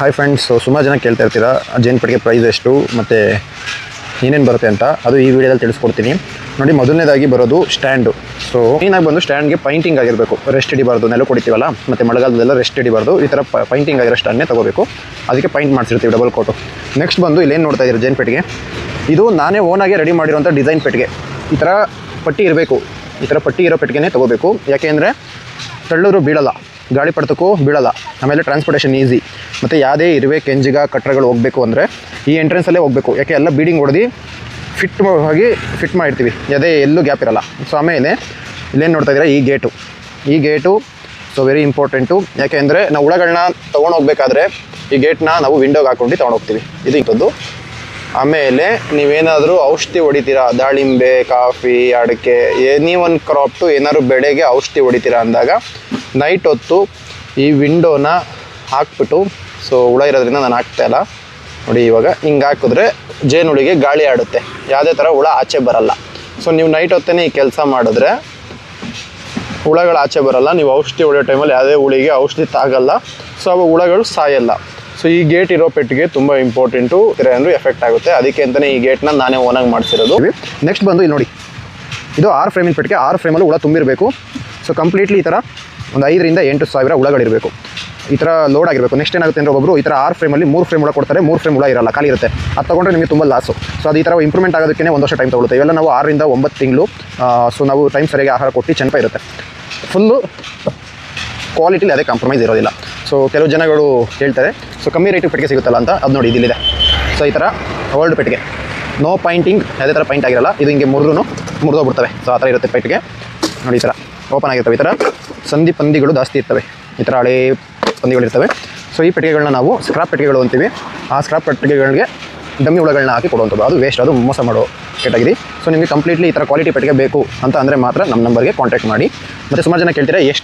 Hi friends, ಸುಮಾರು ಜನ ಕೇಳ್ತಾ ಇರ್ತೀರಾ ಜೇನು ಪೆಟ್ಟಿಗೆ ಪ್ರೈಸ್ ಎಷ್ಟು ಮತ್ತು ಏನೇನು ಬರುತ್ತೆ ಅಂತ. ಅದು ಈ ವಿಡಿಯೋದಲ್ಲಿ ತಿಳಿಸ್ಕೊಡ್ತೀನಿ. ನೋಡಿ, ಮೊದಲನೇದಾಗಿ ಬರೋದು ಸ್ಟ್ಯಾಂಡು. ಸೊ ಏನಾಗಿ ಬಂದು ಸ್ಟ್ಯಾಂಡ್ಗೆ ಪೈಂಟಿಂಗ್ ಆಗಿರಬೇಕು, ರೆಸ್ಟ್ ಹಿಡಿಬಾರ್ದು. ನೆಲ ಕೊಡ್ತೀವಲ್ಲ, ಮತ್ತು ಮಳೆಗಾಲದಲ್ಲೆಲ್ಲ ರೆಸ್ಟ್ ಹಿಡಿಬಾರ್ದು. ಈ ಥರ ಪೈಂಟಿಂಗ್ ಆಗಿರೋ ಸ್ಟ್ಯಾಂಡ್ನೇ ತೊಗೋಬೇಕು. ಅದಕ್ಕೆ ಪೈಂಟ್ ಮಾಡಿಸಿರ್ತೀವಿ, ಡಬಲ್ ಕೋಟು. ನೆಕ್ಸ್ಟ್ ಬಂದು ಇಲ್ಲೇನು ನೋಡ್ತಾ ಇದ್ದೀರಿ ಜೇನು ಪೆಟ್ಟಿಗೆ, ಇದು ನಾನೇ ಓನಾಗಿ ರೆಡಿ ಮಾಡಿರೋಂಥ ಡಿಸೈನ್ ಪೆಟ್ಟಿಗೆ. ಈ ಥರ ಪಟ್ಟಿ ಇರಬೇಕು, ಈ ಥರ ಪಟ್ಟಿ ಇರೋ ಪೆಟ್ಟಿಗೆನೇ ತೊಗೋಬೇಕು. ಯಾಕೆಂದರೆ ತಳ್ಳೂರು ಬೀಳಲ್ಲ, ಗಾಳಿ ಪಡ್ತಕ್ಕೂ ಬೀಳಲ್ಲ. ಆಮೇಲೆ ಟ್ರಾನ್ಸ್ಪೋರ್ಟೇಷನ್ ಈಸಿ. ಮತ್ತು ಯಾವುದೇ ಇರುವೆ, ಕೆಂಜಿಗ, ಕಟ್ರಗಳು ಹೋಗಬೇಕು ಅಂದರೆ ಈ ಎಂಟ್ರೆನ್ಸಲ್ಲೇ ಹೋಗಬೇಕು. ಯಾಕೆ ಎಲ್ಲ ಬೀಡಿಂಗ್ ಹೊಡೆದು ಫಿಟ್ ಮಾಡಿರ್ತೀವಿ, ಯಾವುದೇ ಎಲ್ಲೂ ಗ್ಯಾಪ್ ಇರಲ್ಲ. ಸೊ ಆಮೇಲೆ ಇಲ್ಲೇನು ನೋಡ್ತಾ ಇದ್ದೀರಾ, ಈ ಗೇಟು ಸೊ ವೆರಿ ಇಂಪಾರ್ಟೆಂಟು. ಯಾಕೆಂದರೆ ನಾವು ಹುಳಗಳನ್ನ ತೊಗೊಂಡೋಗ್ಬೇಕಾದ್ರೆ ಈ ಗೇಟ್ನ ನಾವು ವಿಂಡೋಗೆ ಹಾಕ್ಕೊಂಡು ತೊಗೊಂಡೋಗ್ತೀವಿ. ಇದು ಇಂಥದ್ದು. ಆಮೇಲೆ ನೀವೇನಾದರೂ ಔಷಧಿ ಹೊಡಿತೀರಾ, ದಾಳಿಂಬೆ, ಕಾಫಿ, ಅಡಿಕೆ, ಎನಿ ಒನ್ ಕ್ರಾಪ್ಟು ಏನಾದ್ರು ಬೆಳೆಗೆ ಔಷಧಿ ಹೊಡಿತೀರಾ ಅಂದಾಗ ನೈಟ್ ಹೊತ್ತು ಈ ವಿಂಡೋನ ಹಾಕ್ಬಿಟ್ಟು, ಸೊ ಹುಳ ಇರೋದ್ರಿಂದ ನಾನು ಹಾಕ್ತಾಯಿಲ್ಲ ನೋಡಿ, ಇವಾಗ ಹಿಂಗೆ ಹಾಕಿದ್ರೆ ಜೇನುಳಿಗೆ ಗಾಳಿ ಆಡುತ್ತೆ, ಯಾವುದೇ ಥರ ಹುಳ ಆಚೆ ಬರಲ್ಲ. ಸೊ ನೀವು ನೈಟ್ ಹೊತ್ತೇ ಈ ಕೆಲಸ ಮಾಡಿದ್ರೆ ಹುಳಗಳು ಆಚೆ ಬರಲ್ಲ. ನೀವು ಔಷಧಿ ಹೊಡೆಯೋ ಟೈಮಲ್ಲಿ ಯಾವುದೇ ಹುಳಿಗೆ ಔಷಧಿ ತಾಗಲ್ಲ. ಸೊ ಅವು ಹುಳಗಳು ಸಾಯಲ್ಲ. ಸೊ ಈ ಗೇಟ್ ಇರೋ ಪೆಟ್ಟಿಗೆ ತುಂಬ ಇಂಪಾರ್ಟೆಂಟು, ಏನಾದರೂ ಎಫೆಕ್ಟ್ ಆಗುತ್ತೆ. ಅದಕ್ಕೆ ಅಂತಲೇ ಈ ಗೇಟ್ನ ನಾನೇ ಓನಾಗಿ ಮಾಡಿಸಿರೋದು. ನೆಕ್ಸ್ಟ್ ಬಂದು ಇಲ್ಲಿ ನೋಡಿ, ಇದು 6 ಫ್ರೇಮಿನ ಪೆಟ್ಟಿಗೆ. 6 ಫ್ರೇಮಲ್ಲಿ ಹುಳ ತುಂಬಿರಬೇಕು. ಸೊ ಕಂಪ್ಲೀಟ್ಲಿ ಈ ಥರ ಒಂದು 5,000 to 8,000 ಹುಳಗಳಿರಬೇಕು. ಈ ಥರ ಲೋಡ್ ಆಗಿರಬೇಕು. ನೆಕ್ಸ್ಟ್ ಏನಾಗುತ್ತೆ ಅಂದರೆ, ಒಬ್ಬರು ಈ ಥರ 6 ಫ್ರೇಮಲ್ಲಿ 3 ಫ್ರೇಮ್ ಹುಳ ಕೊಡ್ತಾರೆ, 3 ಫ್ರೇಮ್ ಹುಳ ಇರಲ್ಲ, ಖಾಲಿ ಇರುತ್ತೆ. ಅದು ತೊಗೊಂಡ್ರೆ ನಿಮಗೆ ತುಂಬ ಲಾಸು. ಸೊ ಅದು ಈ ಥರ ಇಂಪ್ರೂವ್ಮೆಂಟ್ ಆಗೋದಕ್ಕೆ 1 ವರ್ಷ ಟೈಮ್ ತೊಗೊಳುತ್ತೆ. ಇವೆಲ್ಲ ನಾವು 6 to 9 ತಿಂಗಳು. ಸೊ ನಾವು ಟೈಮ್ ಸರಿಯಾಗಿ ಆಹಾರ ಕೊಟ್ಟು ಚೆನ್ನಪ ಇರುತ್ತೆ. ಫುಲ್ಲು ಕ್ವಾಲಿಟಿಲಿ ಅದೇ ಕಾಂಪ್ರಮೈಸ್ ಇರೋದಿಲ್ಲ. ಸೊ ಕೆಲವು ಜನಗಳು ಹೇಳ್ತಾರೆ, ಸೊ ಕಮ್ಮಿ ರೇಟಿಗೆ ಪೆಟ್ಟಿಗೆ ಸಿಗುತ್ತಲ್ಲ ಅಂತ. ಅದು ನೋಡಿ, ಇದಿದೆ. ಸೊ ಈ ಥರ ಓಲ್ಡ್ ಪೆಟ್ಟಿಗೆ, ನೋ ಪೈಂಟಿಂಗ್, ಯಾವುದೇ ಥರ ಪೈಂಟ್ ಆಗಿರಲ್ಲ. ಇದು ಹಿಂಗೆ ಮುರಿದೋಗ್ಬಿಡ್ತವೆ. ಸೊ ಆ ಥರ ಇರುತ್ತೆ ಪೆಟ್ಟಿಗೆ. ನೋಡಿ, ಈ ಥರ ಓಪನ್ ಆಗಿರ್ತವೆ. ಈ ಥರ ಪಂದಿಗಳು ಜಾಸ್ತಿ ಇರ್ತವೆ, ಈ ಥರ ಹಳೆ ಪಂದಿಗಳಿರ್ತವೆ. ಸೊ ಈ ಪೆಟ್ಟಿಗೆಗಳನ್ನ ನಾವು ಸ್ಕ್ರಾಪ್ ಪೆಟ್ಟಿಗೆಗಳು ಅಂತೀವಿ. ಆ ಸ್ಕ್ರಾಪ್ ಪೆಟ್ಟಿಗೆಗಳಿಗೆ ಡಮ್ಮಿ ಹುಳಗಳನ್ನ ಹಾಕಿ ಕೊಡುವಂಥದ್ದು. ಅದು ವೇಸ್ಟ್, ಅದು ಮೋಸ ಮಾಡೋ ಕೆಟಗರಿ. ಸೊ ನಿಮಗೆ ಕಂಪ್ಲೀಟ್ಲಿ ಈ ಥರ ಕ್ವಾಲಿಟಿ ಪೆಟ್ಟಿಗೆ ಬೇಕು ಅಂತ ಅಂದರೆ ಮಾತ್ರ ನಮ್ಮ ನಂಬರ್ಗೆ ಕಾಂಟ್ಯಾಕ್ಟ್ ಮಾಡಿ. ಮತ್ತು ಸುಮಾರು ಜನ ಕೇಳ್ತೀರಾ ಎಷ್ಟು